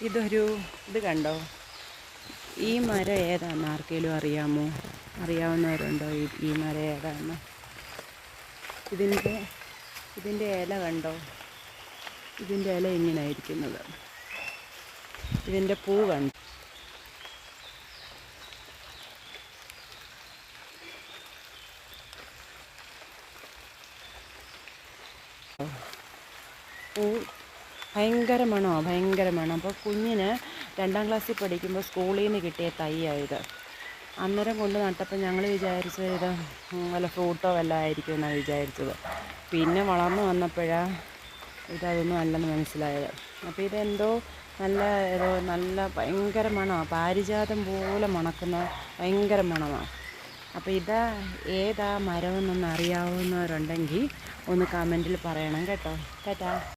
ഇത് കണ്ടോ? ഈ മരം ഏതാണെന്ന് ആർക്കെങ്കിലും അറിയാമോ? അറിയാവുന്നവരുണ്ടോ ഈ മരം ഏതാണെന്ന്? ഇതിൻ്റെ ഇല കണ്ടോ? ഇതിൻ്റെ ഇല ഇങ്ങനെ ഇരിക്കുന്നത്. ഇതിൻ്റെ പൂ കണ്ടോ? പൂ ഭയങ്കര മണം. അപ്പോൾ കുഞ്ഞിന് 2ാം ക്ലാസ്സിൽ പഠിക്കുമ്പോൾ സ്കൂളിൽ നിന്ന് കിട്ടിയ തൈയായത്. അന്നേരം കൊണ്ട് നട്ടപ്പോൾ ഞങ്ങൾ വിചാരിച്ചത് ഇത് വല്ല ഫ്രൂട്ടോ വല്ല ആയിരിക്കും എന്നാണ് വിചാരിച്ചത്. പിന്നെ വളർന്നു വന്നപ്പോഴാണ് ഇതൊന്നും അല്ലെന്ന് മനസ്സിലായത്. അപ്പോൾ ഇതെന്തോ നല്ല ഭയങ്കര മണമാണ്. പാരിജാതം പോലെ മണക്കുന്ന ഭയങ്കര മണമാണ്. അപ്പോൾ ഏതാ മരമെന്നൊന്ന് അറിയാവുന്നവരുണ്ടെങ്കിൽ ഒന്ന് കമൻറ്റിൽ പറയണം കേട്ടോ. ടാറ്റാ.